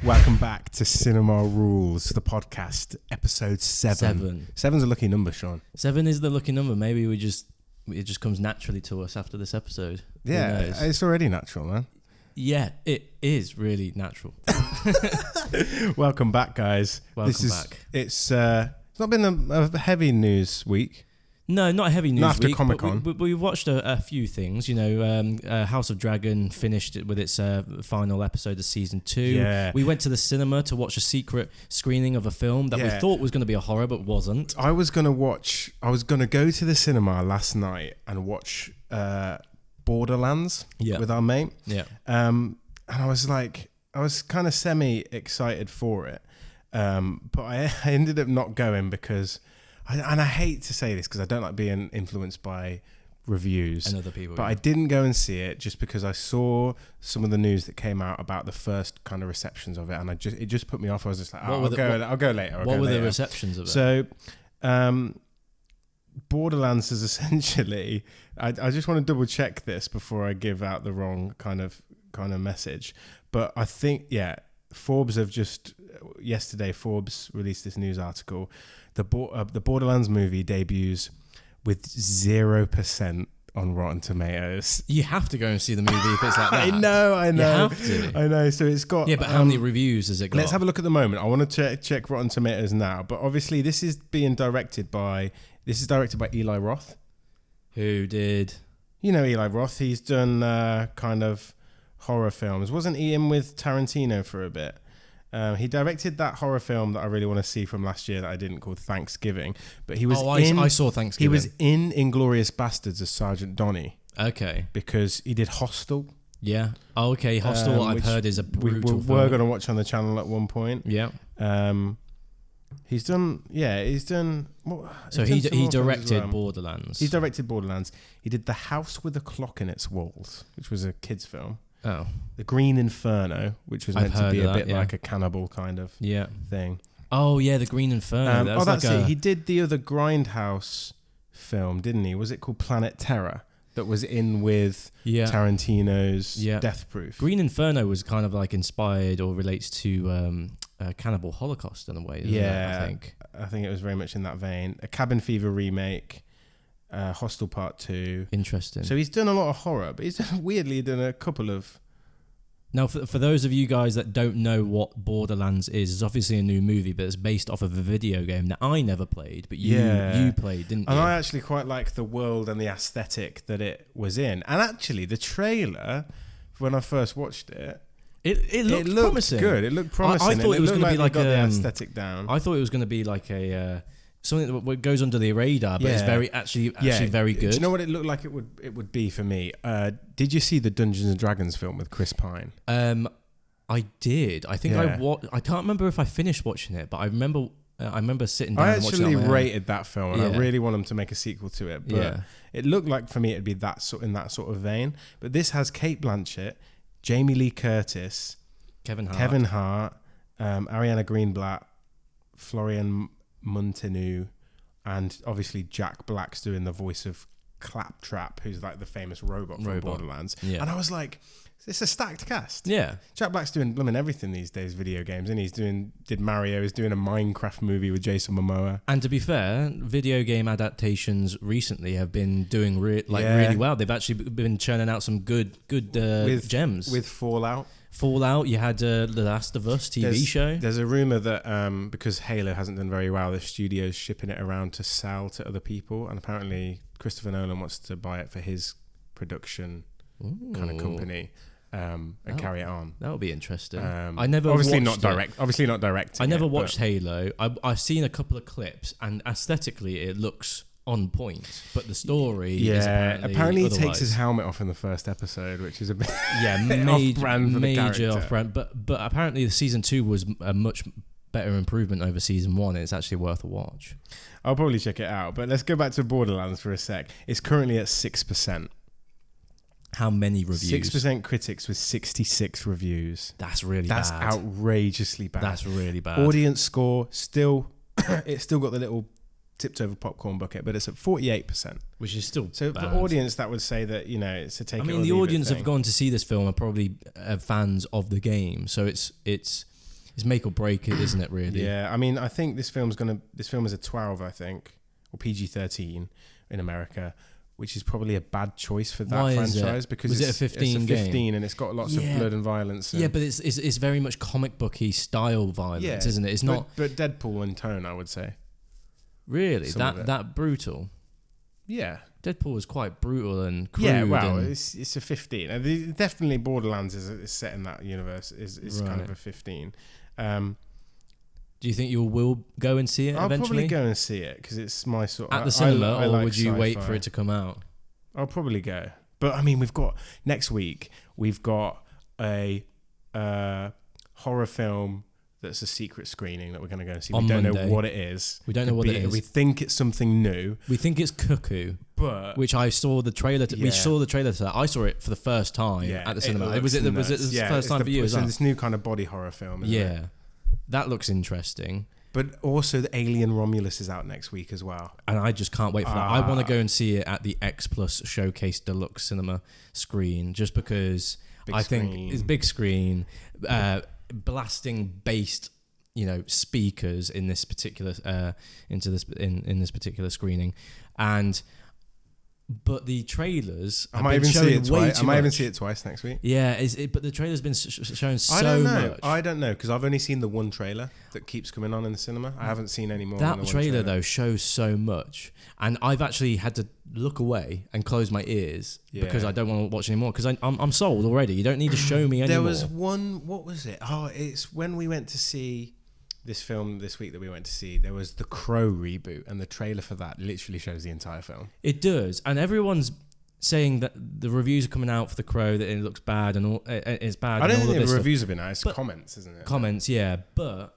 Welcome back to Cinema Rules, the podcast, episode 7. 7's a lucky number, Sean. 7 is the lucky number. Maybe it just comes naturally to us after this episode. Yeah, it's already natural, man. Yeah, it is really natural. Welcome back, guys. Welcome back. It's not been a heavy news week. No, not a heavy news not after week. Comic-Con. But we've watched a few things. You know, House of Dragon finished it with its final episode of season 2. Yeah. We went to the cinema to watch a secret screening of a film that we thought was going to be a horror, but wasn't. I was going to go to the cinema last night and watch Borderlands with our mate. Yeah. And I was kind of semi-excited for it. But I ended up not going because... I hate to say this because I don't like being influenced by reviews and other people. But I didn't go and see it just because I saw some of the news that came out about the first kind of receptions of it, and it just put me off. I was just like, I'll go later. What were the receptions of it? So, Borderlands is essentially. I just want to double check this before I give out the wrong kind of message. But I think Forbes have yesterday Forbes released this news article. The Borderlands movie debuts with 0% on Rotten Tomatoes. You have to go and see the movie if it's like that. I know. You have to. I know. So it's got... Yeah, but how many reviews has it got? Let's have a look at the moment. I want to check Rotten Tomatoes now. But obviously this is directed by Eli Roth. Who did... You know Eli Roth. He's done kind of horror films. Wasn't he in with Tarantino for a bit? He directed that horror film that I really want to see from last year that I didn't, called Thanksgiving. But he was I saw Thanksgiving. He was in Inglourious Bastards as Sergeant Donnie. Okay. Because he did Hostel. Yeah. Oh, okay. Hostel, I've heard, is a brutal film. We're going to watch on the channel at one point. Yeah. He's done. So he directed Borderlands. He's directed Borderlands. He did The House with a Clock in Its Walls, which was a kids' film. Oh. The Green Inferno, which was meant to be a bit like a cannibal kind of thing. Oh, yeah, The Green Inferno. That's it. He did the other Grindhouse film, didn't he? Was it called Planet Terror? That was in with Tarantino's Death Proof. Green Inferno was kind of like inspired or relates to Cannibal Holocaust in a way, I think it was very much in that vein. A Cabin Fever remake. Hostel Part 2. Interesting. So he's done a lot of horror, but he's weirdly done a couple of... Now, for those of you guys that don't know what Borderlands is, it's obviously a new movie, but it's based off of a video game that I never played, but you played, didn't you? And I actually quite like the world and the aesthetic that it was in. And actually, the trailer, when I first watched it, it looked promising. Good. It looked promising. I thought it was going to be like the aesthetic down. I thought it was going to be like a... something that goes under the radar, but it's very very good. Do you know what it looked like it would be for me? Did you see the Dungeons and Dragons film with Chris Pine? I did. I think I can't remember if I finished watching it, but I remember sitting down and watching it. I actually rated that film, and I really want them to make a sequel to it. But it looked like for me it'd be in that sort of vein. But this has Cate Blanchett, Jamie Lee Curtis, Kevin Hart, Ariana Greenblatt, Florian Munteanu, and obviously Jack Black's doing the voice of Claptrap, who's like the famous robot from Borderlands. Yeah. And I was like, it's a stacked cast. Yeah. Jack Black's doing blooming everything these days, video games, and did Mario, he's doing a Minecraft movie with Jason Momoa. And to be fair, video game adaptations recently have been doing really well. They've actually been churning out some good gems. With Fallout, you had The Last of Us TV show. There's a rumour that because Halo hasn't done very well, the studio's shipping it around to sell to other people, and apparently Christopher Nolan wants to buy it for his production kind of company and carry it on. That would be interesting. I never obviously not directing. I never watched Halo. I've seen a couple of clips, and aesthetically it looks on point, but the story is apparently he takes his helmet off in the first episode, which is a bit off-brand for the character. Off-brand, but apparently the season 2 was a much better improvement over season 1. It's actually worth a watch. I'll probably check it out, but let's go back to Borderlands for a sec. It's currently at 6%. How many reviews? 6% critics with 66 reviews. That's really bad. That's outrageously bad. That's really bad. Audience score still it's still got the little tipped over popcorn bucket, but it's at 48%, which is still so bad. For audience that would say that, you know, it's a take. I mean, the audience have gone to see this film are probably fans of the game, so it's It's make or break it, isn't it? Really? Yeah. I mean, I think this film is a 12, I think, or PG-13 in America, which is probably a bad choice for that franchise because it's a 15 it's a 15 and it's got lots of blood and violence. And but it's very much comic booky style violence, isn't it? It's not, but Deadpool in tone, I would say. Really, that brutal. Yeah. Deadpool was quite brutal and crude. Yeah, well, it's a 15. And definitely Borderlands is set in that universe, is kind of a 15. Do you think you will go and see it eventually? I'll probably go and see it because it's my sort of... At the cinema, I or like would you sci-fi. wait for it to come out? I'll probably go. But, I mean, next week, we've got a horror film that's a secret screening that we're going to go and see. We don't know what it is. We don't know what it is. We think it's something new. We think it's Cuckoo, which I saw the trailer. We saw the trailer to that. I saw it for the first time at the cinema. Was it the first time for you as well? It's this new kind of body horror film. Isn't it? That looks interesting. But also the Alien Romulus is out next week as well. And I just can't wait for that. I want to go and see it at the X Plus Showcase Deluxe Cinema screen just because think it's big screen, blasting based, speakers in this particular in this particular screening, but the trailers I might even see it twice next week. Yeah, but the trailer's been shown so much. I don't know because I've only seen the one trailer that keeps coming on in the cinema. I haven't seen any more. That trailer though shows so much, and I've actually had to look away and close my ears because I don't want to watch anymore because I'm sold already. You don't need to show me anymore. There was one. What was it? Oh, it's when we went to see this film this week that we went to see. There was the Crow reboot, and the trailer for that literally shows the entire film. It does, and everyone's saying that the reviews are coming out for the Crow that it looks bad and all it's bad. I don't think the reviews have been out. It's comments, isn't it? Comments, yeah. But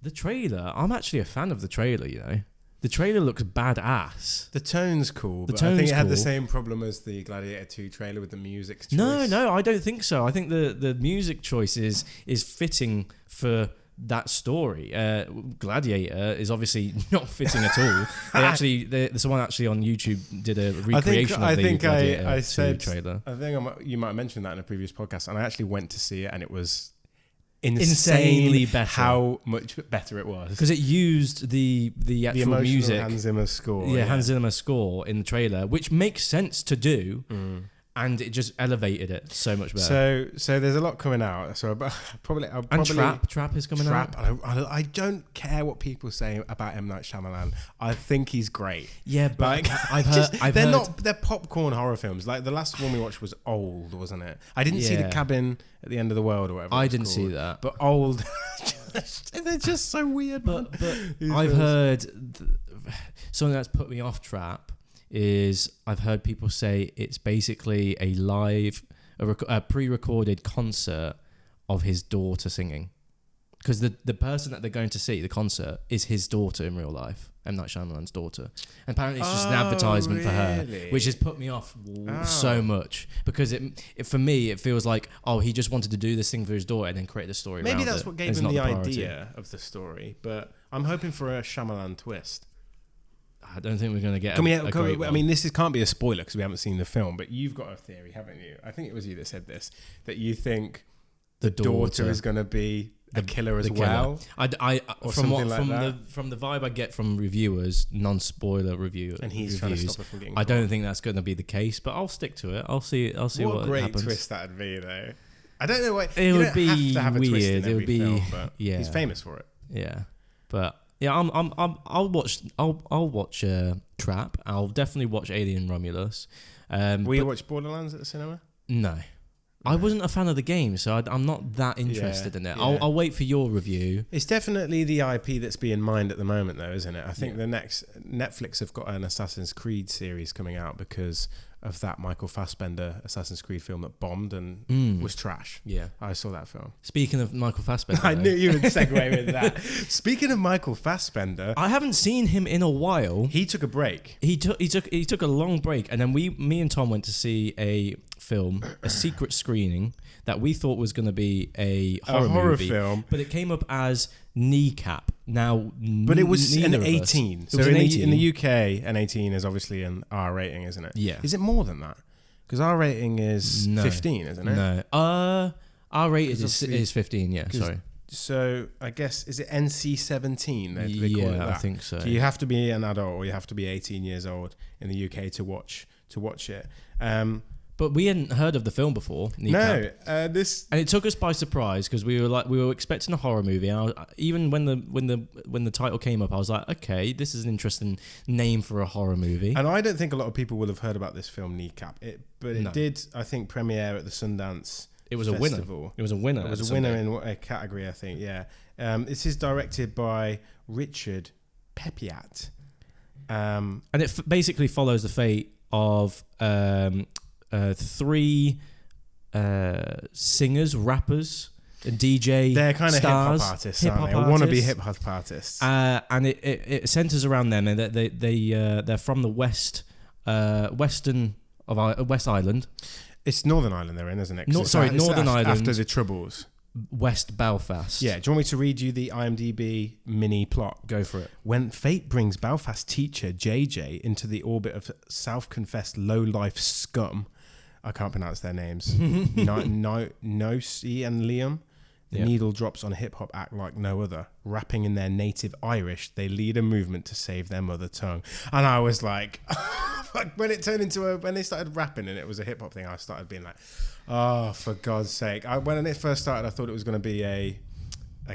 the trailer, I'm actually a fan of the trailer. The trailer looks badass. The tone's cool. I think it had the same problem as the Gladiator 2 trailer with the music choice. No, I don't think so. I think the music choice is fitting for that story. Gladiator is obviously not fitting at all. Someone actually on YouTube did a recreation of the Gladiator 2 trailer. I think you might have mentioned that in a previous podcast, and I actually went to see it, and it was insanely better. How much better it was because it used the actual music, Hans Zimmer score. Hans Zimmer score in the trailer, which makes sense to do. And it just elevated it so much better. So there's a lot coming out. So I'll probably Trap is coming out. I don't care what people say about M. Night Shyamalan. I think he's great. Yeah, but I've heard they're popcorn horror films. Like the last one we watched was Old, wasn't it? I didn't see The Cabin at the End of the World or whatever. I didn't see that. But Old, they're just so weird. But I've heard something that's put me off Trap. I've heard people say it's basically a pre-recorded concert of his daughter singing, because the person that they're going to see, the concert, is his daughter in real life, M. Night Shyamalan's daughter. And apparently it's just an advertisement for her, which has put me off so much because it for me it feels like he just wanted to do this thing for his daughter and then create the story. Maybe that's what gave him the idea of the story, but I'm hoping for a Shyamalan twist. I don't think we're going to get a great one. I mean, this can't be a spoiler because we haven't seen the film, but you've got a theory, haven't you? I think it was you that said this, that you think the daughter is going to be a killer as well. From the vibe I get from reviewers, non-spoiler reviewers, and he's trying to stop her from getting I don't think that's going to be the case, but I'll stick to it. I'll see what happens. What a great twist that'd be, though. I don't know what it would be. Have to have weird. A twist in every it would be film, but he's famous for it. Yeah, but. Yeah, I'll watch Trap. I'll definitely watch Alien Romulus. Will you watch Borderlands at the cinema? No. I wasn't a fan of the game, so I'm not that interested in it. Yeah. I'll wait for your review. It's definitely the IP that's being mined at the moment, though, isn't it? I think the next Netflix have got an Assassin's Creed series coming out because of that Michael Fassbender Assassin's Creed film that bombed and was trash. Yeah. I saw that film. Speaking of Michael Fassbender. I knew you would segue with that. Speaking of Michael Fassbender. I haven't seen him in a while. He took a break. He took a long break, and then me and Tom went to see a film, a secret screening that we thought was going to be a horror movie, film. But it came up as Kneecap. Now, but it was an 18. So in the UK, an 18 is obviously an R rating, isn't it? Yeah. Is it more than that? Because R rating is 15, isn't it? No. R rated is 15. Yeah. Sorry. So I guess, is it NC-17? They call it that? I think so. So you have to be an adult or you have to be 18 years old in the UK to watch it. But we hadn't heard of the film before. Kneecap. No, and it took us by surprise because we were expecting a horror movie, and even when the title came up, I was like, okay, this is an interesting name for a horror movie. And I don't think a lot of people will have heard about this film, Kneecap. It did, I think, premiere at the Sundance. It was Festival. a winner. It was a winner. It was a winner in a category, I think. Yeah. This is directed by Richard Pepiat, and it basically follows the fate of 3 singers, rappers, DJ. They're kind of hip-hop artists, aren't they? Wannabe hip-hop artists. And it centres around them, and they're from the west Island. It's Northern Ireland they're in, isn't it? Northern Ireland. After the Troubles. West Belfast. Yeah, do you want me to read you the IMDb mini plot? Go for it. When fate brings Belfast teacher JJ into the orbit of self-confessed low-life scum, I can't pronounce their names, Nosi and Liam, the needle drops on a hip-hop act like no other. Rapping in their native Irish, they lead a movement to save their mother tongue. And I was like... when it turned into when they started rapping and it was a hip hop thing, I started being like, oh, for God's sake. When it first started, I thought it was going to be a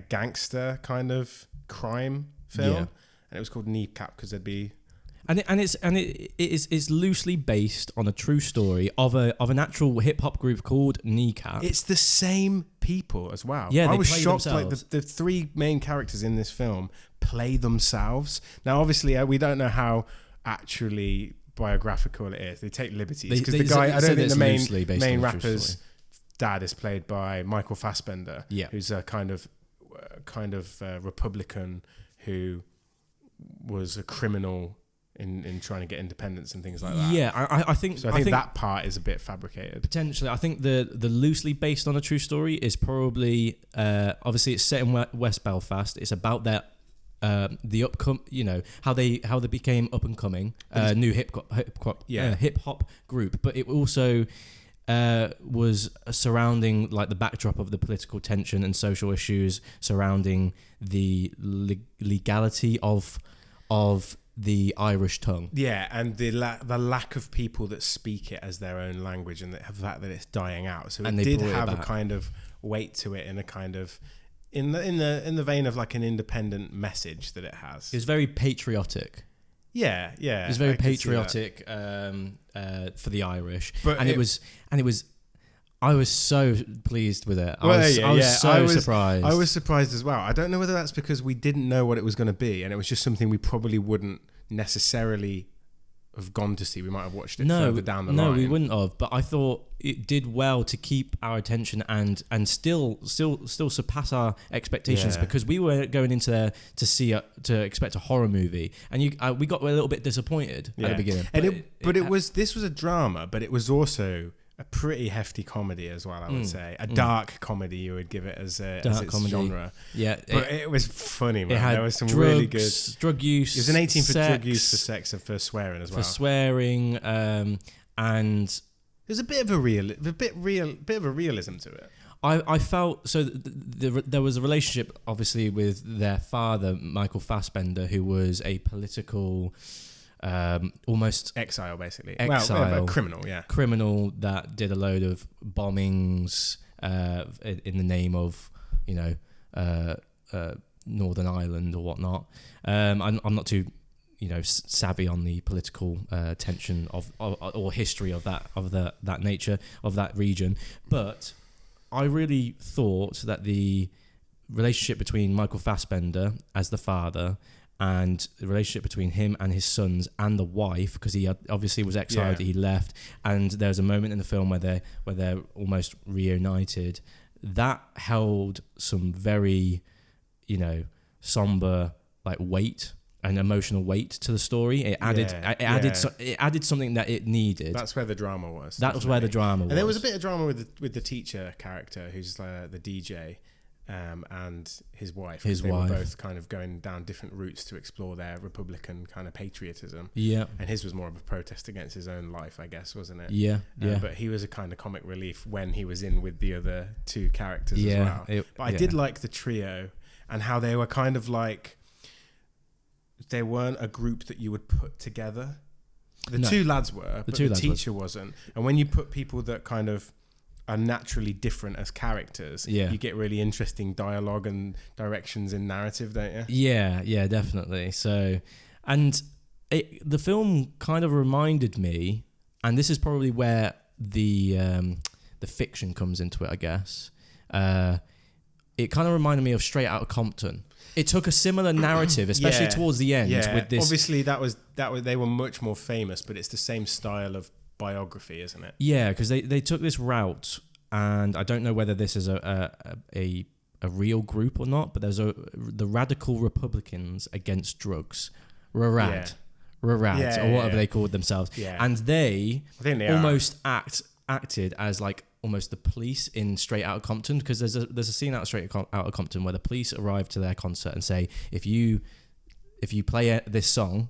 gangster kind of crime film. Yeah. And it was called Kneecap because there'd be... And it is loosely based on a true story of an actual hip hop group called Kneecap. It's the same people as well. Yeah, I was shocked. Like the 3 main characters in this film play themselves. Now, obviously, we don't know how actually biographical it is. They take liberties because the guy, I don't think the main rapper's dad is played by Michael Fassbender, who's a kind of Republican who was a criminal in trying to get independence and things like that. Yeah, I think so. I think that part is a bit fabricated. Potentially, I think the loosely based on a true story is probably obviously it's set in West Belfast. It's about that. How they became up and coming, new hip hop group, but it also was surrounding like the backdrop of the political tension and social issues surrounding the legality of the Irish tongue. Yeah, and the lack of people that speak it as their own language, and the fact that it's dying out. So it did have a kind of weight to it, and a kind of in the vein of like an independent message that it has. It was very patriotic. Yeah. It was very patriotic for the Irish, but it was. I was so pleased with it. I was surprised. I was surprised as well. I don't know whether that's because we didn't know what it was going to be, and it was just something we probably wouldn't necessarily have gone to see. We might have watched it further down the line. No, we wouldn't have. But I thought it did well to keep our attention and still surpass our expectations, because we were going into there to expect a horror movie, and we got a little bit disappointed at the beginning. This was a drama, but it was also a pretty hefty comedy as well, I would say. A dark comedy, you would give it as its comedy genre. Yeah. But it was funny, man. There was some really good... drug use, it was an 18 for drug use, for sex, and for swearing as well. For swearing, and... There's a bit of a realism to it. I felt... So there was a relationship, obviously, with their father, Michael Fassbender, who was a political... almost exile, basically. A criminal that did a load of bombings in the name of Northern Ireland or whatnot. I'm not too savvy on the political tension of or history of that nature of that region, but I really thought that the relationship between Michael Fassbender as the father and the relationship between him and his sons and the wife, because he obviously was exiled, he left, and there's a moment in the film where they're almost reunited, that held some very somber weight and emotional weight to the story. It added something that it needed. That's where the drama was. That was where the drama was. And there was a bit of drama with the teacher character, who's the DJ. and his wife. They were both kind of going down different routes to explore their Republican kind of patriotism. Yeah. And his was more of a protest against his own life, I guess, wasn't it? Yeah. But he was a kind of comic relief when he was in with the other two characters as well. But I did like the trio and how they were kind of like, they weren't a group that you would put together. The two lads were, but the teacher wasn't. And when you put people that kind of are naturally different as characters, you get really interesting dialogue and directions in narrative, don't you? Yeah, definitely. So, and the film kind of reminded me, and this is probably where the fiction comes into it, I guess. It kind of reminded me of Straight Outta Compton. It took a similar narrative, especially towards the end. With this, obviously that was they were much more famous, but it's the same style of biography, isn't it? Yeah, because they took this route, and I don't know whether this is a real group or not, but there's the Radical Republicans Against Drugs, RARAD, or whatever they called themselves, and they almost acted as like almost the police in Straight Outta Compton, because there's a scene out of Straight Outta Compton where the police arrive to their concert and say, if you play this song,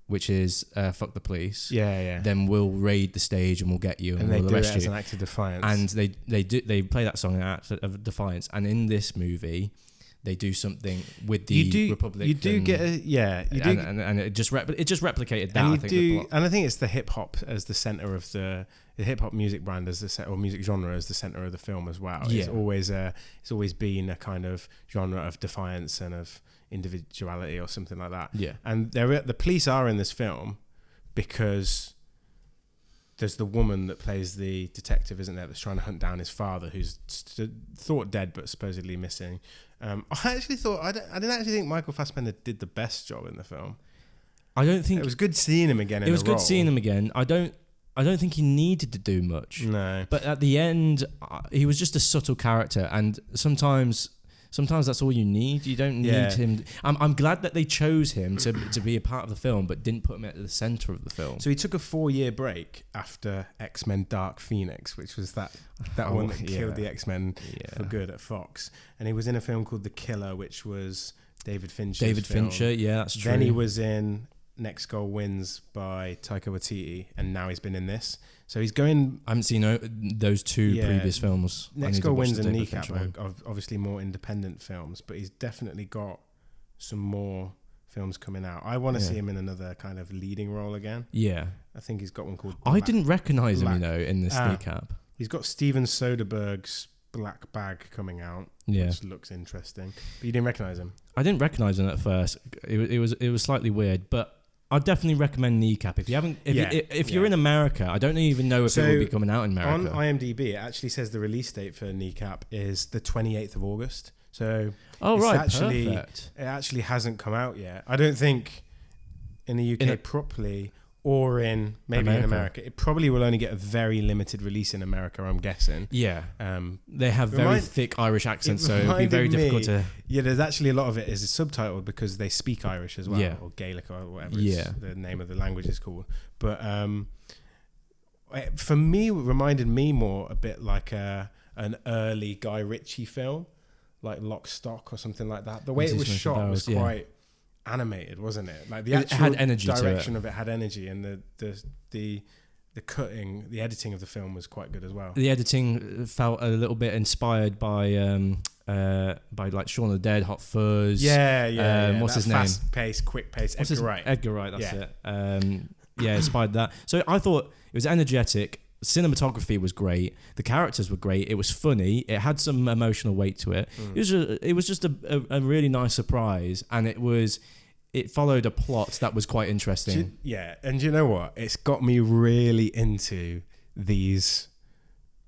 which is Fuck the Police, then we'll raid the stage and we'll get you and we'll arrest you. As an act of defiance. And they play that song in an act of defiance. And in this movie, they do something with the Republic. You do get and it just replicated that. And I think it's the hip hop as the center of the hip hop music brand or music genre as the center of the film as well. Yeah. It's always been a kind of genre of defiance and of individuality or something like that. Yeah. And the police are in this film because there's the woman that plays the detective, isn't there, that's trying to hunt down his father, who's thought dead but supposedly missing. I didn't actually think Michael Fassbender did the best job in the film. I don't think it was good seeing him again. It was good seeing him again. I don't think he needed to do much. No. But at the end, he was just a subtle character, and sometimes that's all you need. You don't need him. I'm glad that they chose him to be a part of the film, but didn't put him at the center of the film. So he took a 4-year break after X-Men Dark Phoenix, which was that one that killed the X-Men for good at Fox. And he was in a film called The Killer, which was David Fincher's film. Yeah, that's true. Then he was in Next Goal Wins by Taika Waititi, and now he's been in this. So he's going... I haven't seen those two previous films. Next Goal Wins and Kneecap are obviously more independent films, but he's definitely got some more films coming out. I want to see him in another kind of leading role again. Yeah. I think he's got one called... I didn't recognise him, in this Kneecap. He's got Steven Soderbergh's Black Bag coming out, which looks interesting. But you didn't recognise him? I didn't recognise him at first. It was slightly weird, but... I'd definitely recommend Kneecap if you haven't. If you're in America, I don't even know if it will be coming out in America. On IMDb, it actually says the release date for Kneecap is the 28th of August. So perfect. It actually hasn't come out yet. I don't think in the UK properly, or in America. It probably will only get a very limited release in America, I'm guessing. Yeah. They have very thick Irish accents, so it'll be very difficult to... Yeah, there's actually a lot of it is subtitled because they speak Irish as well, or Gaelic or whatever the name of the language is called. But for me, it reminded me more a bit like an early Guy Ritchie film, like Lock, Stock or something like that. The way it was shot was quite... animated, wasn't it? Like the actual had energy direction of it had energy, and the cutting, the editing of the film was quite good as well. The editing felt a little bit inspired by like Shaun of the Dead, Hot Fuzz. What's his name? Fast pace, quick pace. Edgar Wright. Edgar Wright. That's it. Inspired that. So I thought it was energetic. Cinematography was great. The characters were great. It was funny. It had some emotional weight to it. It was just a really nice surprise, and it followed a plot that was quite interesting. And you know what? It's got me really into these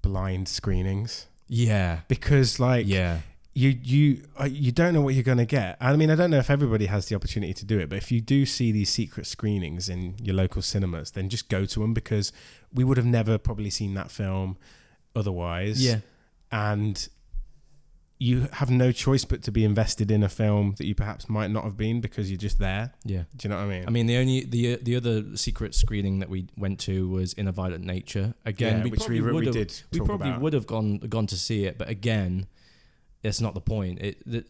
blind screenings. Yeah, because you don't know what you're going to get. I mean, I don't know if everybody has the opportunity to do it, but if you do see these secret screenings in your local cinemas, then just go to them, because we would have never probably seen that film otherwise. Yeah. And you have no choice but to be invested in a film that you perhaps might not have been, because you're just there. Yeah. Do you know what I mean? I mean, the other secret screening that we went to was In a Violent Nature. Again, we probably would have gone to see it, but again, it's not the point.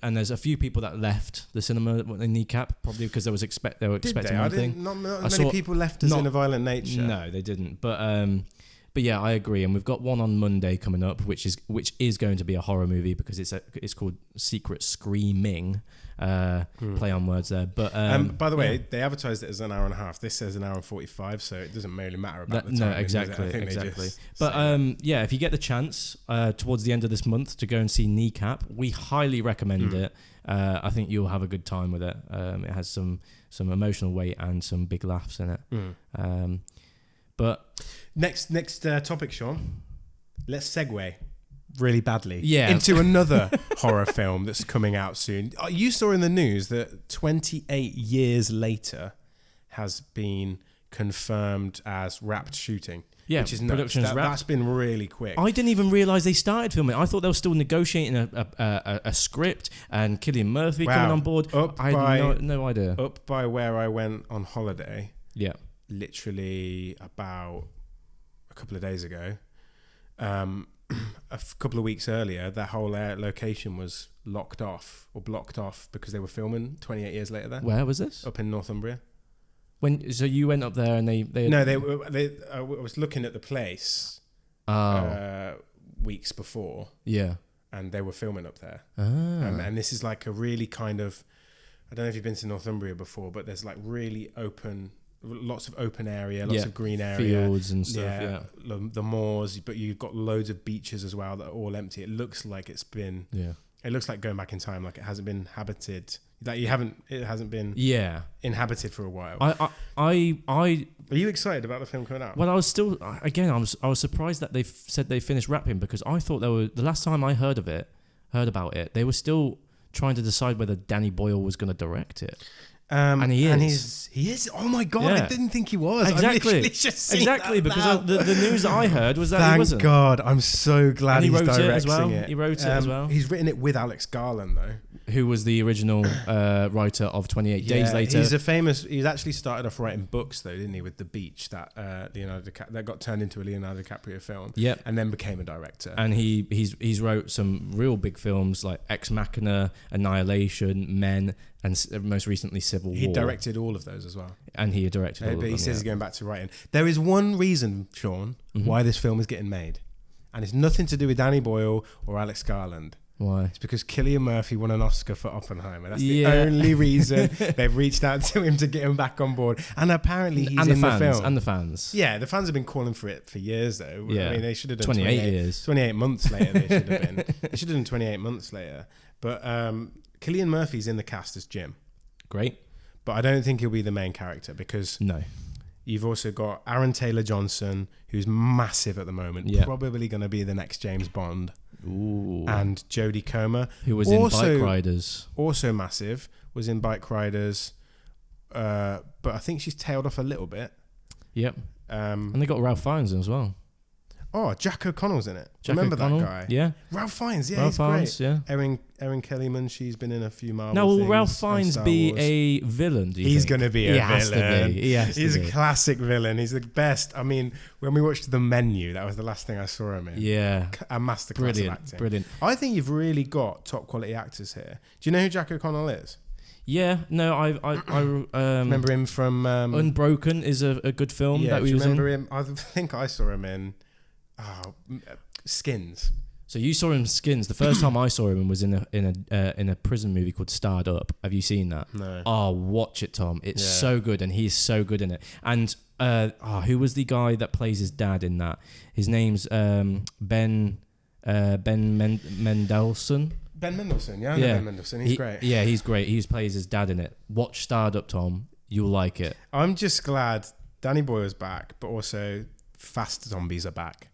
And there's a few people that left the cinema in Kneecap probably because they were expecting one thing. Not many people left us in a violent nature. No, they didn't. But yeah, I agree. And we've got one on Monday coming up, which is going to be a horror movie because it's called Secret Screaming. Play on words there. But by the way, they advertised it as an hour and a half. This says an hour and 45, so it doesn't really matter about the time. No, exactly. But yeah, if you get the chance towards the end of this month to go and see Kneecap, we highly recommend it. I think you'll have a good time with it. It has some emotional weight and some big laughs in it. But next topic, Sean. Let's segue really badly into another horror film that's coming out soon. You saw in the news that 28 years later has been confirmed as wrapped shooting. Yeah, which is nuts. That's been really quick. I didn't even realise they started filming. I thought they were still negotiating a script and Cillian Murphy coming on board. I had no idea. Up by where I went on holiday. Yeah. Literally about a couple of days ago. A couple of weeks earlier, that whole location was locked off or blocked off because they were filming 28 years later there. Where was this? Up in Northumbria. So you went up there and they I was looking at the place weeks before. Yeah. And they were filming up there. And this is like a really kind of, I don't know if you've been to Northumbria before, but there's like really open, lots of open area, lots of green area, fields and stuff. Yeah, the moors, but you've got loads of beaches as well that are all empty. It looks like it's been. Yeah. It looks like going back in time, like it hasn't been inhabited. Like it hasn't been. Yeah. Inhabited for a while. Are you excited about the film coming out? Well, I was still I was surprised that they said they finished wrapping because I thought the last time I heard about it, they were still trying to decide whether Danny Boyle was going to direct it. And he is. Oh my God! Yeah. I didn't think he was. Exactly. Because the news that I heard was that he wasn't. Thank God! I'm so glad he's directing it. He wrote it as well. He's written it with Alex Garland though, who was the original writer of 28 Days Later. He's actually started off writing books though, didn't he? With The Beach, that that got turned into a Leonardo DiCaprio film. Yep. And then became a director. And he's wrote some real big films like Ex Machina, Annihilation, Men, and most recently Civil War. He directed all of those as well. And he directed all of them. But he says he's going back to writing. There is one reason, Sean, why this film is getting made. And it's nothing to do with Danny Boyle or Alex Garland. Why? It's because Cillian Murphy won an Oscar for Oppenheimer. That's the only reason they've reached out to him to get him back on board. And apparently he's in the film. And the fans. Yeah, the fans have been calling for it for years though. Yeah. I mean, they should have done 28 years. 28 months later they should have been. They should have done 28 months later. But Cillian Murphy's in the cast as Jim. Great. But I don't think he'll be the main character because you've also got Aaron Taylor-Johnson, who's massive at the moment, probably going to be the next James Bond. Ooh. And Jodie Comer, who was in Bike Riders. Also massive, was in Bike Riders, but I think she's tailed off a little bit. Yep. And they got Ralph Fiennes as well. Oh, Jack O'Connell's in it. Remember that guy? Yeah. Ralph Fiennes, Ralph Fiennes, great. Yeah. Erin Kellyman, she's been in a few Marvel things. Will Ralph Fiennes be a villain, do you think? He's going to be a villain. Has to be. He has He's to be. a classic villain. He's the best. I mean, when we watched The Menu, that was the last thing I saw him in. Yeah. A masterclass of acting. Brilliant. I think you've really got top quality actors here. Do you know who Jack O'Connell is? Yeah, no, I remember him from Unbroken is a good film that we was in. Remember him? I think I saw him in Skins. So you saw him in Skins. The first time I saw him was in a prison movie called Starred Up. Have you seen that? No. Oh, watch it, Tom. It's so good, and he's so good in it. And who was the guy that plays his dad in that? His name's Ben Mendelsohn. Ben Mendelsohn, yeah, I know Ben Mendelsohn. He's great. Yeah, he's great. He plays his dad in it. Watch Starred Up, Tom. You'll like it. I'm just glad Danny Boyle's back, but also Fast Zombies are back.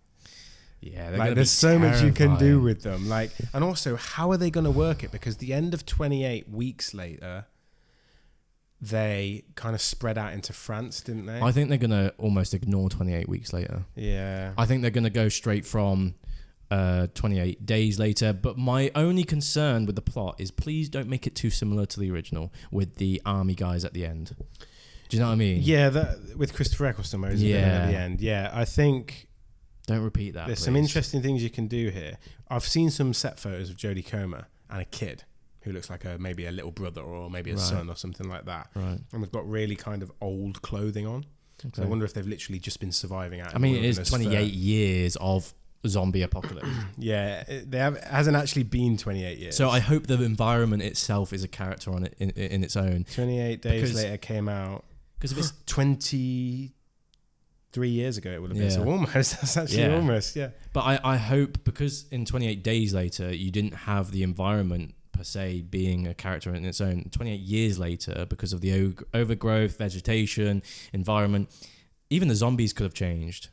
Yeah, like there's so much you can do with them. Like, and also, how are they going to work it? Because the end of 28 weeks later, they kind of spread out into France, didn't they? I think they're going to almost ignore 28 weeks later. Yeah. I think they're going to go straight from 28 days later. But my only concern with the plot is please don't make it too similar to the original with the army guys at the end. Do you know what I mean? Yeah, with Christopher Eccleston, at the end. Yeah, I think Don't repeat that. There's please. some interesting things you can do here. I've seen some set photos of Jodie Comer and a kid who looks like maybe a little brother or maybe a son or something like that. Right. And they've got really kind of old clothing on. Okay. So I wonder if they've literally just been surviving out. I mean, it is 28 years of zombie apocalypse. Yeah, it hasn't actually been 28 years. So I hope the environment itself is a character on it in its own. 28 days later came out. Because if it's 23 years ago, it would have been. So almost. That's actually almost, yeah. But I hope, because in 28 days later, you didn't have the environment per se being a character in its own. 28 years later, because of the overgrowth, vegetation, environment, even the zombies could have changed.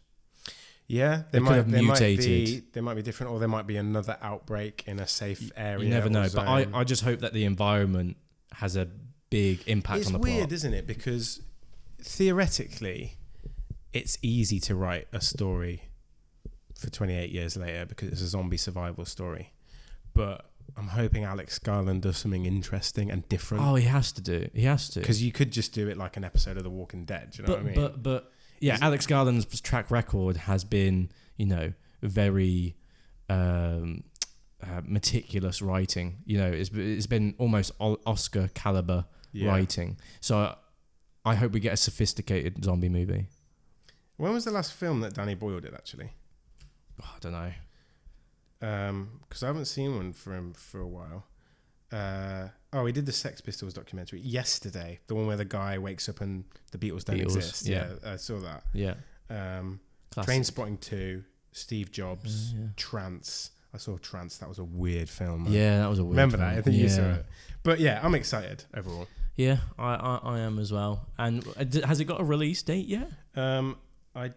Yeah, they might have mutated. They might be different, or there might be another outbreak in a safe area. You never know. But I just hope that the environment has a big impact on the plot. It's weird, isn't it? Because theoretically, it's easy to write a story for 28 years later because it's a zombie survival story. But I'm hoping Alex Garland does something interesting and different. Oh, he has to do. He has to. Because you could just do it like an episode of The Walking Dead. Do you know what I mean? But yeah, Alex Garland's track record has been, very meticulous writing. It's been almost Oscar caliber writing. So I hope we get a sophisticated zombie movie. When was the last film that Danny Boyle did, actually? Oh, I don't know. Because I haven't seen one for him for a while. He did the Sex Pistols documentary yesterday, the one where the guy wakes up and the Beatles don't exist. Yeah, I saw that. Yeah. Trainspotting 2, Steve Jobs, Trance. I saw Trance. That was a weird film. Man. Yeah, that was a weird Remember film. that? I think you saw it. But yeah, I'm excited overall. Yeah, I am as well. And has it got a release date yet? I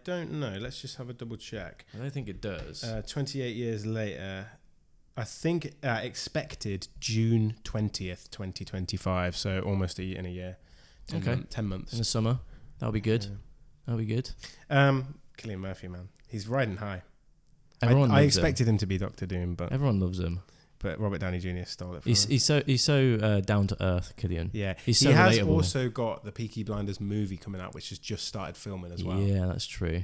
don't know. Let's just have a double check. I don't think it does. 28 years later, I think expected June 20th, 2025. So almost in a year. 10 months. In the summer. That'll be good. Yeah. That'll be good. Cillian Murphy, man. He's riding high. I expected him to be Dr. Doom, but everyone loves him. But Robert Downey Jr. stole it. He's so down to earth, Cillian. Yeah, he has also got the Peaky Blinders movie coming out, which has just started filming as well. Yeah, that's true.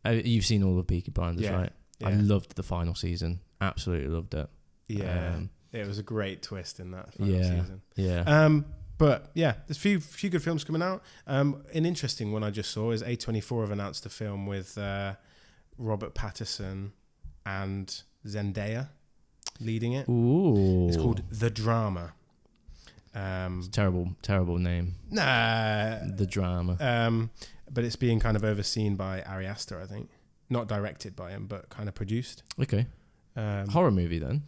You've seen all the Peaky Blinders, right? Yeah. I loved the final season. Absolutely loved it. Yeah, it was a great twist in that final season. Yeah. But yeah, there's a few good films coming out. An interesting one I just saw is A24 have announced a film with Robert Pattinson and Zendaya leading it. Ooh. It's called The Drama. It's a terrible name. Nah. The Drama. But it's being kind of overseen by Ari Aster, I think. Not directed by him, but kind of produced. Okay. Horror movie then?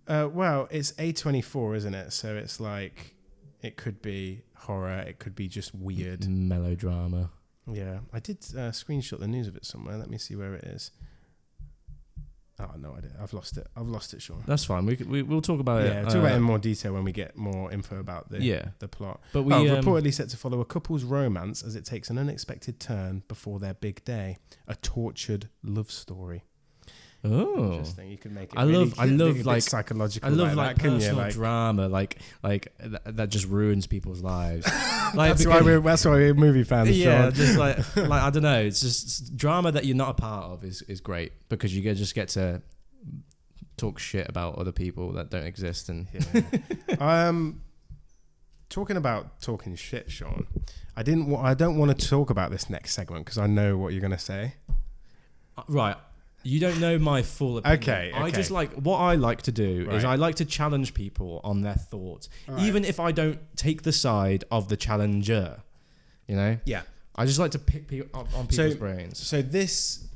Well, it's A24, isn't it? So it's like, it could be horror, it could be just weird. Melodrama. Yeah. I did screenshot the news of it somewhere. Let me see where it is. Oh, no idea. I've lost it, Sean. That's fine. We'll talk about it. Yeah, talk about it in more detail when we get more info about the plot. But we reportedly set to follow a couple's romance as it takes an unexpected turn before their big day. A tortured love story. Oh, interesting. You could make it. I love like psychological. I love like personal like drama, like that just ruins people's lives. Like that's why we're movie fans. Yeah, Sean. just like I don't know. It's just drama that you're not a part of is great because you just get to talk shit about other people that don't exist. And talking about talking shit, Sean. I don't want to talk about this next segment because I know what you're going to say. Right. You don't know my full opinion. Okay. I just what I like to do is I like to challenge people on their thoughts, even if I don't take the side of the challenger. Yeah. I just like to pick up on people's brains. So this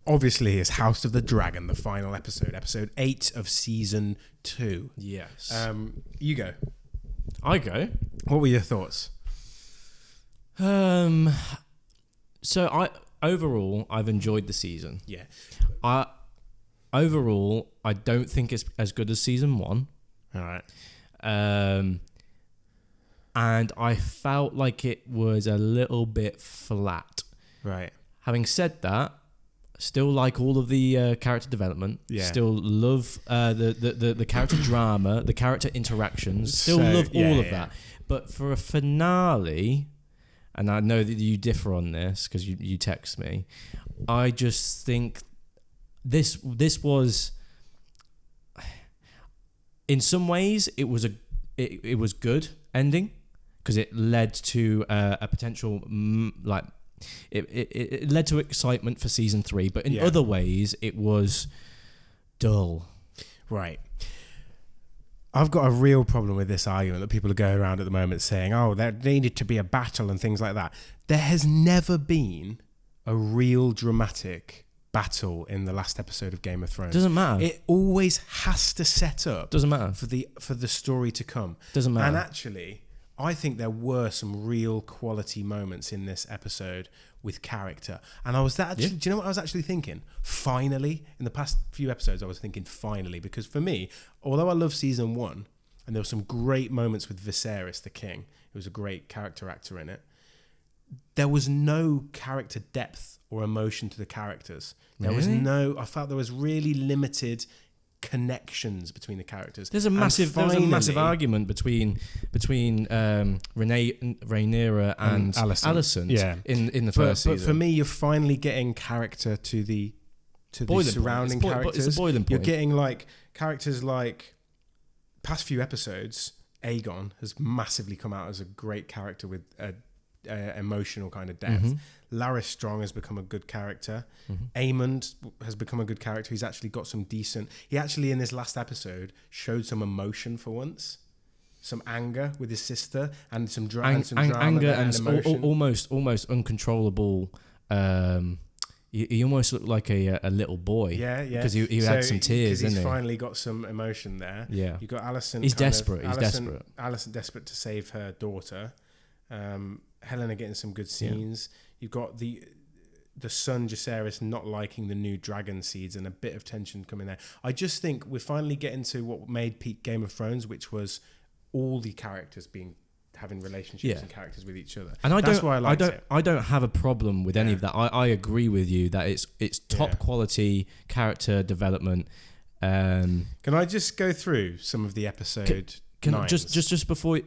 obviously is House of the Dragon, the final episode 8 of season 2. Yes. You go. I go. What were your thoughts? So overall, I've enjoyed the season. Yeah. Overall, I don't think it's as good as season 1. All right. And I felt like it was a little bit flat. Right. Having said that, still like all of the character development. Yeah. Still love the character drama, the character interactions. Still love all of that. But for a finale, and I know that you differ on this because you text me. I just think this was, in some ways, it was good ending because it led to a potential it led to excitement for season 3, but in other ways it was dull. Right. I've got a real problem with this argument that people are going around at the moment saying, oh, there needed to be a battle and things like that. There has never been a real dramatic battle in the last episode of Game of Thrones. Doesn't matter. It always has to set up. Doesn't matter. For the story to come. Doesn't matter. And actually, I think there were some real quality moments in this episode with character. And I was do you know what I was actually thinking? Finally, in the past few episodes, I was thinking finally, because for me, although I love season 1, and there were some great moments with Viserys the king, who was a great character actor in it, there was no character depth or emotion to the characters. There was I felt there was really limited connections between the characters. There was a massive argument between Rhaenyra and Alicent in the first season. But for me, you're finally getting character to the surrounding characters. It's a boiling point. You're getting like characters like past few episodes. Aegon has massively come out as a great character with a emotional kind of depth. Larys Strong has become a good character. Aemond has become a good character. He's actually got some decent... He actually, in this last episode, showed some emotion for once. Some anger with his sister and some drama anger and emotion. almost uncontrollable... He almost looked like a little boy. Yeah. Because he had some tears, didn't he? He's finally got some emotion there. Yeah. You got Alicent... He's desperate. Alicent desperate to save her daughter. Helena getting some good scenes. You've got the son Jacaerys not liking the new dragon seeds and a bit of tension coming there. I just think we're finally getting to what made peak Game of Thrones, which was all the characters having relationships and characters with each other. And that's why I liked it. I don't have a problem with any of that. I agree with you that it's top quality character development. Can I just go through some of the episode? Can just before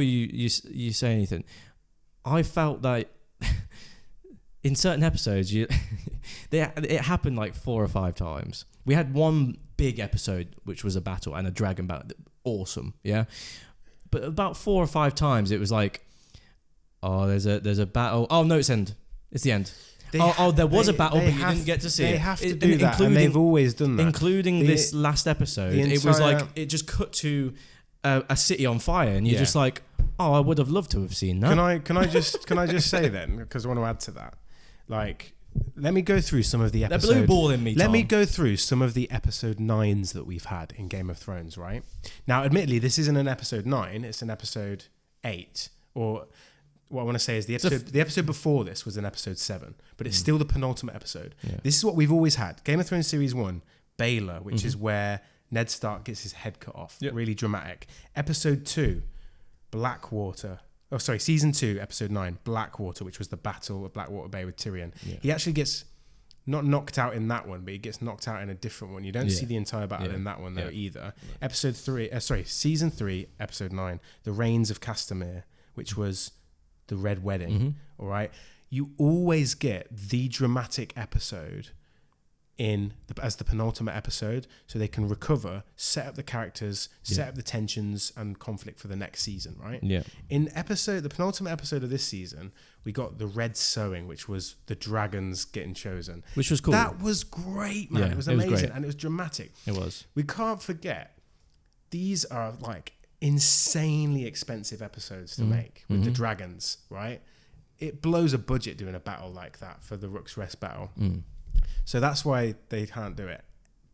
you say anything, I felt that in certain episodes it happened like 4 or 5 times. We had one big episode which was a battle and a dragon battle, awesome, but about 4 or 5 times it was like, oh, there's a battle, oh no, it's the end. There was a battle, but you didn't get to see it. They have to do that, and they've always done that. Including this last episode, it was like it just cut to a city on fire, and you're just like, oh, I would have loved to have seen that. Can I just say then, because I want to add to that, like, let me go through some of the episodes. The blue ball in me, Tom. Let me go through some of the episode 9s that we've had in Game of Thrones, right? Now, admittedly, this isn't an episode 9, it's an episode 8, or what I want to say is the episode before this was an episode 7, but it's still the penultimate episode. Yeah. This is what we've always had. Game of Thrones Series 1, Baelor, which is where Ned Stark gets his head cut off. Yep. Really dramatic. Episode 2, Blackwater. Oh, sorry, season 2, episode 9, Blackwater, which was the Battle of Blackwater Bay with Tyrion. Yeah. He actually gets not knocked out in that one, but he gets knocked out in a different one. You don't see the entire battle in that one though either. Yeah. Season 3, episode 9, The Rains of Castamere, which was the Red Wedding. All right. You always get the dramatic episode as the penultimate episode, so they can recover, set up the characters, set up the tensions and conflict for the next season, right? Yeah. In the penultimate episode of this season, we got the Red Sowing, which was the dragons getting chosen. Which was cool. That was great, man. It was amazing and it was dramatic. It was. We can't forget, these are like insanely expensive episodes to make with the dragons, right? It blows a budget doing a battle like that for the Rook's Rest battle. So that's why they can't do it.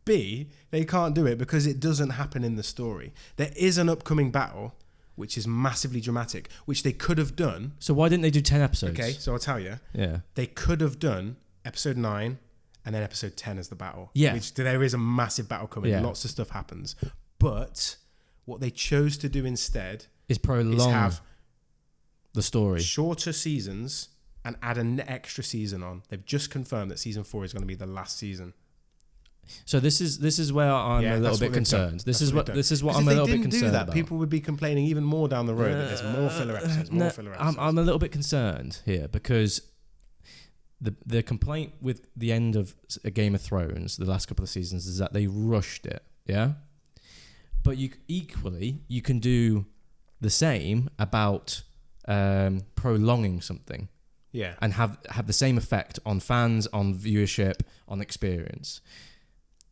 B, they can't do it because it doesn't happen in the story. There is an upcoming battle which is massively dramatic, which they could have done. So why didn't they do 10 episodes? Okay, so I'll tell you. Yeah. They could have done episode 9 and then episode 10 as the battle. Yeah. Which there is a massive battle coming. Yeah. Lots of stuff happens. But what they chose to do instead is prolong the story. Shorter seasons and add an extra season on. They've just confirmed that season 4 is going to be the last season. So this is where I'm a little bit concerned. This is what I'm a little bit concerned about. People would be complaining even more down the road that there's more filler episodes. I'm a little bit concerned here because the complaint with the end of Game of Thrones, the last couple of seasons, is that they rushed it. Yeah, but you can do the same about prolonging something. Yeah, and have the same effect on fans, on viewership, on experience.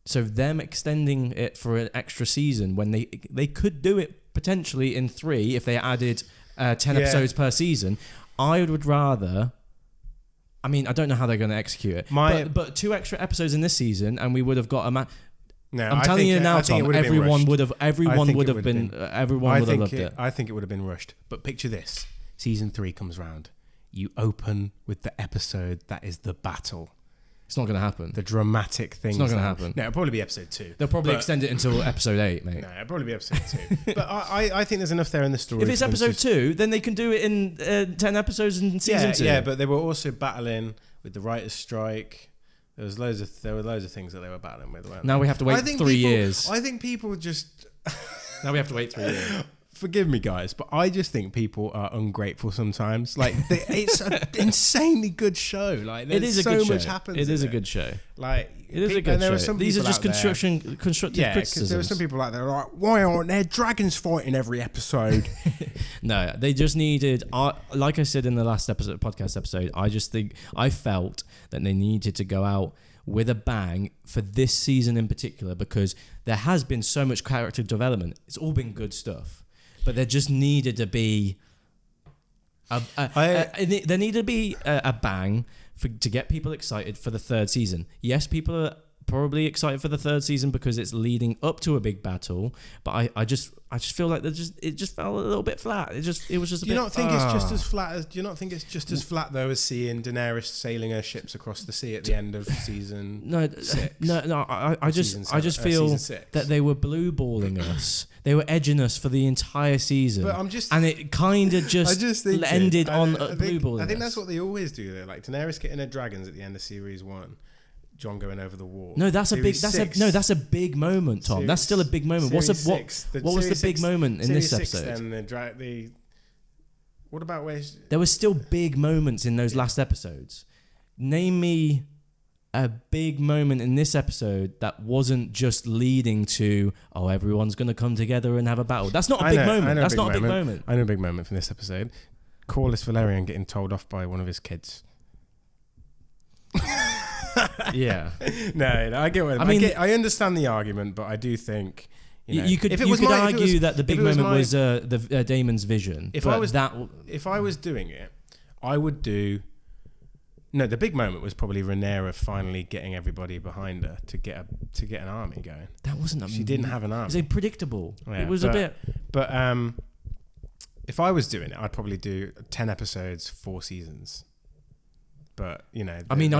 So them extending it for an extra season when they could do it potentially in 3 if they added 10 episodes per season. I would rather. I mean, I don't know how they're going to execute it. But 2 extra episodes in this season, and we would have got a. No, I'm telling you now, Tom. Everyone would have loved it. I think it would have been rushed. But picture this: season 3 comes round. You open with the episode that is the battle. It's not going to happen. The dramatic thing. It's not going to happen. No, it'll probably be episode 2. They'll probably extend it until episode 8, mate. No, it'll probably be episode 2. But I think there's enough there in the story. If it's episode 2, then they can do it in 10 episodes in season 2. Yeah, but they were also battling with the writers' strike. There were loads of things that they were battling with. Now we have to wait 3 years. I think people just. Now we have to wait 3 years. Forgive me, guys, but I just think people are ungrateful sometimes. Like, it's an insanely good show. Like, it is so much happens. It is a good show. Like, it is a good show. These are just constructive criticisms. There are some people out there like, why aren't there dragons fighting every episode? No, they just needed. Like I said in the last podcast episode, I felt that they needed to go out with a bang for this season in particular because there has been so much character development. It's all been good stuff. But there just needed to be a bang to get people excited for the 3rd season. Yes, people are probably excited for the 3rd season because it's leading up to a big battle. But I just feel like it just fell a little bit flat. It was just a bit. Do you not think it's just as flat? Do you not think it's just as flat though as seeing Daenerys sailing her ships across the sea at the end of season 6? No. I just feel that they were blue balling us. They were edging us for the entire season. But and it kind of just ended on blue balling. I think that's what they always do. Though. Like Daenerys getting her dragons at the end of series 1. John going over the wall. No, that's a big moment, Tom. That's still a big moment. What was the big moment in this episode? What about where? There were still big moments in those last episodes. Name me a big moment in this episode that wasn't just leading to everyone's going to come together and have a battle. That's not a big moment. That's not a big moment. I know a big moment from this episode. Corlys Velaryon getting told off by one of his kids. Yeah. No, I get what I understand the argument, but I do think you could argue that the big moment was Daemon's vision. If I was doing it, I would do. No, the big moment was probably Rhaenyra finally getting everybody behind her to get an army going. That wasn't. She didn't have an army. It was predictable. Yeah, it was a bit. But if I was doing it, I'd probably do 10 episodes, 4 seasons. But I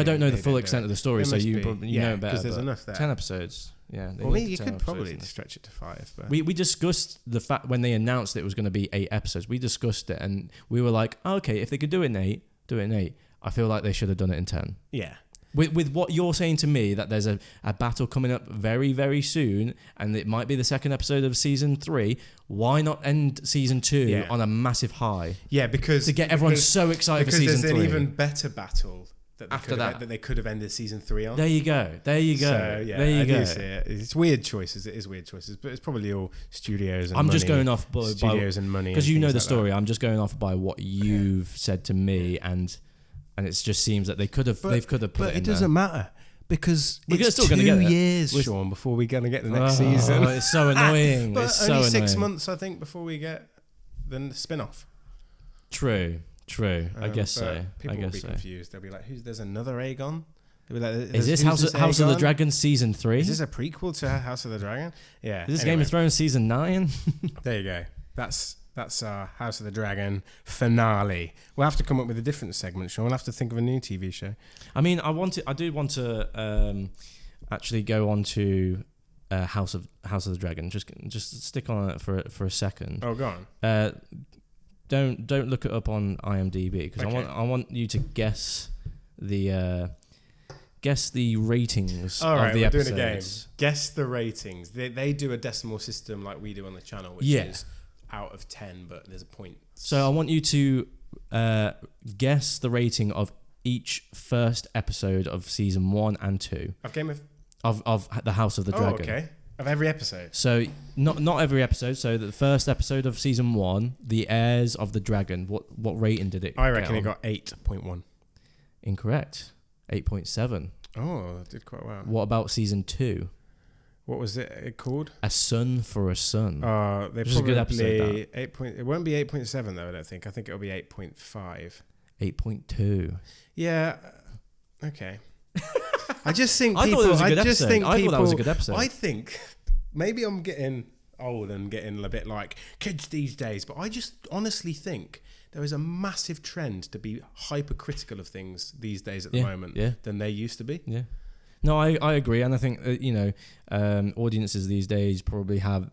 don't know the full extent of the story, so you know better. Because there's enough there. 10 episodes, yeah. Well, you could probably stretch it to 5. But we discussed the fact when they announced it was going to be 8 episodes. We discussed it, and we were like, okay, if they could do it in 8, do it in 8. I feel like they should have done it in 10. Yeah. With what you're saying to me, that there's a battle coming up very, very soon, and it might be the 2nd episode of season 3, why not end season 2 on a massive high? Yeah, because to get everyone so excited for season 3. Because there's an even better battle that they could have ended season 3 on. There you go. So, there you go. See it. It's weird choices. It is weird choices, but it's probably all studios and I'm money. just going off by studios and money because you know the like story. That. I'm just going off by what you've said to me, and it just seems that they could have put it in. But it doesn't matter. Because it's still 2 get years, Sean, before we're going to get the next season. It's so annoying. But it's only so 6 annoying. months, I think, before we get the spin-off. True. I guess so. People will be confused. They'll be like, "There's another Aegon?" They'll be like, "Is this House of the Dragon season 3? Is this a prequel to House of the Dragon?" Yeah. Is this Game of Thrones season 9? There you go. That's our House of the Dragon finale. We'll have to come up with a different segment, Sean. We'll have to think of a new TV show. I mean, I do want to actually go on to House of the Dragon. Just stick on it for a second. Oh, go on. Don't look it up on IMDb because I want you to guess the guess the ratings All right, of the we're episodes. doing a game. Guess the ratings. They do a decimal system like we do on the channel, which is out of 10, but there's a point. So I want you to guess the rating of each first episode of season 1 and 2 of the House of the Dragon. Oh, okay. Of every episode. So not every episode. So the first episode of season 1, The Heirs of the Dragon. What rating did it? I reckon it got 8.1. Incorrect. 8.7. Oh, it did quite well. What about season 2? What was it called? A Son for a Son. They Which is a good episode. It won't be 8.7 though. I don't think. I think it'll be 8.5. 8.2. Yeah. Okay. I just think I people. thought it was a good I just episode. think I people, thought that was a good episode. I think maybe I'm getting old and getting a bit like kids these days, but I just honestly think there is a massive trend to be hypercritical of things these days at the moment than they used to be. Yeah. No, I agree, and I think audiences these days probably have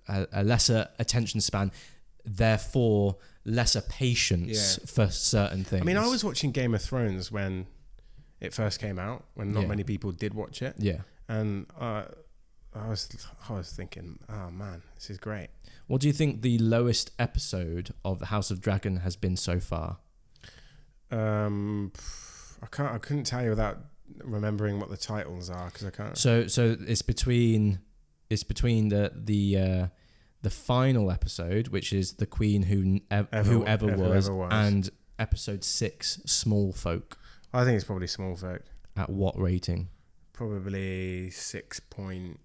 a lesser attention span, therefore lesser patience for certain things. I mean, I was watching Game of Thrones when it first came out, when not many people did watch it. Yeah, and I was thinking, oh man, this is great. What do you think the lowest episode of House of Dragon has been so far? I couldn't tell you without remembering what the titles are because I can't. So it's between the final episode, which is the Queen whoever was, and episode 6, Small Folk. I think it's probably Small Folk. At what rating? Probably 6.5.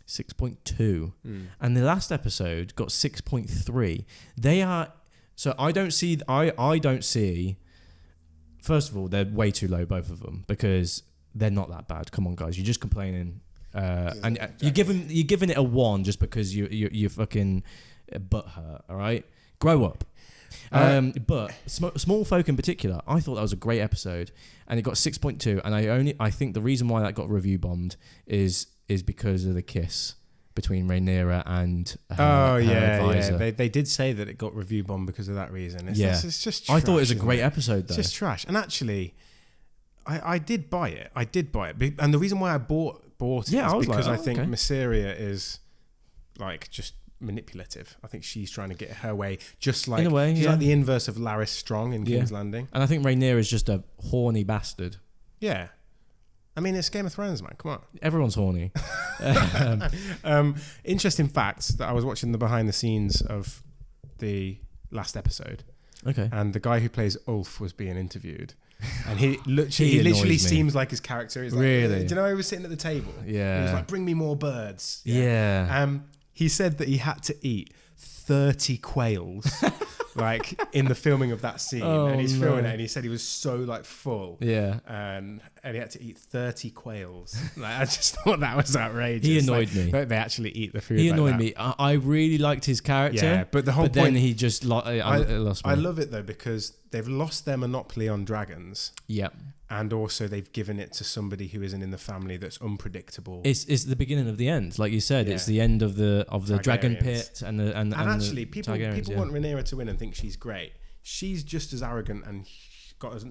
6.2. And the last episode got 6.3. They are so I don't see. First of all, they're way too low, both of them, because they're not that bad. Come on, guys, you're just complaining, and you're giving it a 1 just because you fucking butthurt. All right, grow up. But Small Folk in particular, I thought that was a great episode, and it got 6.2. And I think the reason why that got review bombed is because of the kiss between Rhaenyra and her advisor. Yeah. They did say that it got review bombed because of that reason. It's just trash, I thought it was a great episode, though. It's just trash. And actually, I did buy it. And the reason why I bought it is because I think Mysaria is like just manipulative. I think she's trying to get her way, just like in a way, she's like the inverse of Larys Strong in King's Landing. And I think Rhaenyra is just a horny bastard. Yeah. I mean, it's Game of Thrones, man. Come on. Everyone's horny. Interesting facts that I was watching the behind the scenes of the last episode. Okay. And the guy who plays Ulf was being interviewed. And he literally seems like his character. He's like, really? Do you know he was sitting at the table? Yeah. He was like, bring me more birds. Yeah. He said that he had to eat 30 quails like in the filming of that scene, and he's filming it, and he said he was so like full, and he had to eat 30 quails. Like, I just thought that was outrageous. He annoyed me. They actually eat the food. He annoyed me. I really liked his character, but the whole point, then he just lost me. I love it though because they've lost their monopoly on dragons. Yeah. And also they've given it to somebody who isn't in the family that's unpredictable. It's the beginning of the end, like you said. It's the end of the dragon pit and actually people want Rhaenyra to win and think she's great. She's just as arrogant and got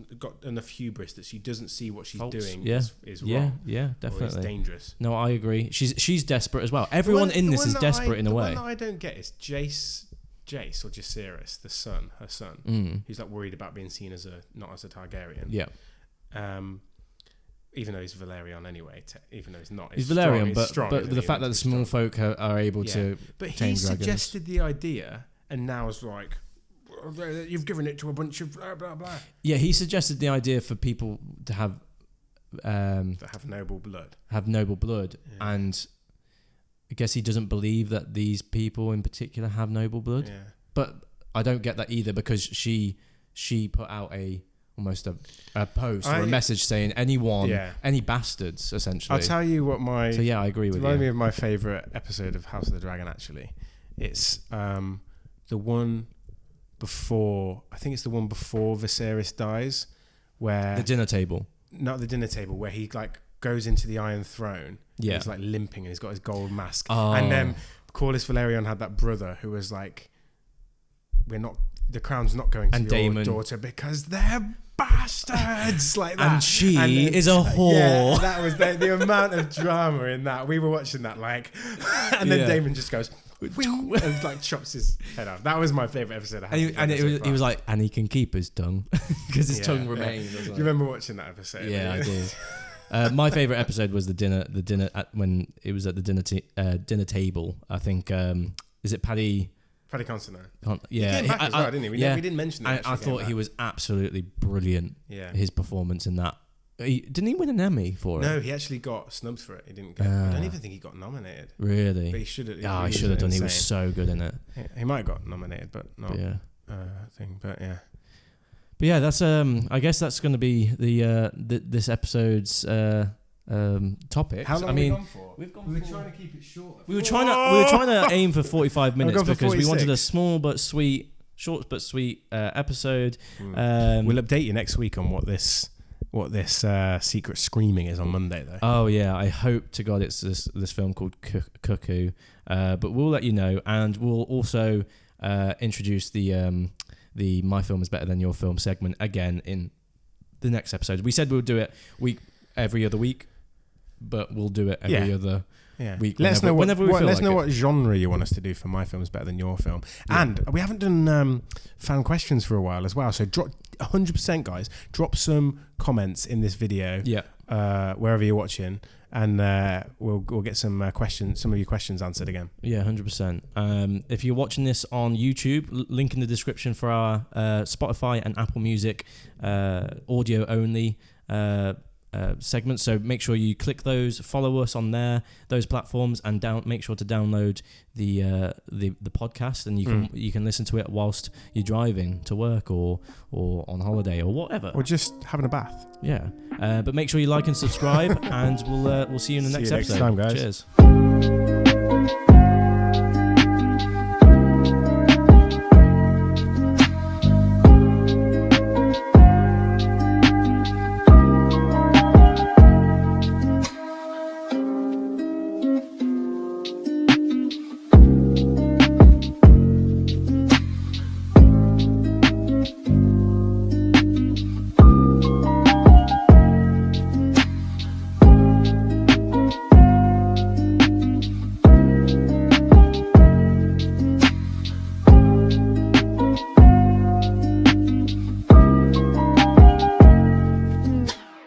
enough hubris that she doesn't see what she's doing is wrong. Yeah, definitely. Or is dangerous. No, I agree. She's desperate as well. Everyone in this is desperate in a way. The one that I don't get is Jace or Jacaerys, her son, who's like worried about being seen as not as a Targaryen. Yeah. Even though he's Valerian anyway, even though he's not. He's Valerian, but the fact that the small folk are able to but tame he dragons. Suggested the idea, and now it's like, you've given it to a bunch of blah, blah, blah. Yeah, he suggested the idea for people to have... that have noble blood. And I guess he doesn't believe that these people in particular have noble blood. Yeah. But I don't get that either because she put out almost a post or a message saying any bastards, essentially. I'll tell you what I agree with you. Remind me of my favourite episode of House of the Dragon, actually. It's the one before, I think it's the one before Viserys dies, where... The dinner table. Not the dinner table, where he like goes into the Iron Throne. Yeah. He's like limping and he's got his gold mask. Oh. And then Corlys Velaryon had that brother who was like, the crown's not going to your daughter because they're bastards. bastards like that. And she is a whore. Yeah, that was the amount of drama in that. We were watching that and then Damon just goes and like chops his head off. That was my favourite episode. He was like, and he can keep his tongue because his tongue remains. Do you remember watching that episode? Yeah, I did. My favourite episode was the dinner when it was at the dinner table. I think is it Paddy Considine? Yeah, he came back as well, didn't he? We didn't mention that. I thought he was absolutely brilliant. Yeah, his performance in that. Didn't he win an Emmy for it? No, he actually got snubbed for it. He didn't get. I don't even think he got nominated. Really? But he should have. Yeah, he should have done. He was so good in it. He might have got nominated, but not. But yeah, that's I guess that's going to be this episode's topic. How long have we gone for? We were trying to keep it short. We were trying to aim for 45 minutes because we wanted a small but sweet, short but sweet episode. We'll update you next week on what this secret screaming is on Monday, though. Oh yeah, I hope to God it's this film called Cuckoo, but we'll let you know, and we'll also introduce the My Film Is Better Than Your Film segment again in the next episode. We said we'll do it every other week, but we'll do it every other week. Let us know what genre you want us to do for My Film Is Better Than Your Film. Yeah. And we haven't done fan questions for a while as well, so drop 100%, guys. Drop some comments in this video, wherever you're watching, and we'll get some of your questions answered again. Yeah, 100%. If you're watching this on YouTube, link in the description for our Spotify and Apple Music audio only segments. So make sure you click those, follow us on those platforms, and make sure to download the podcast, and you can listen to it whilst you're driving to work or on holiday or whatever, or just having a bath. Yeah, but make sure you like and subscribe, and we'll see you in the next episode. Next time, guys. Cheers.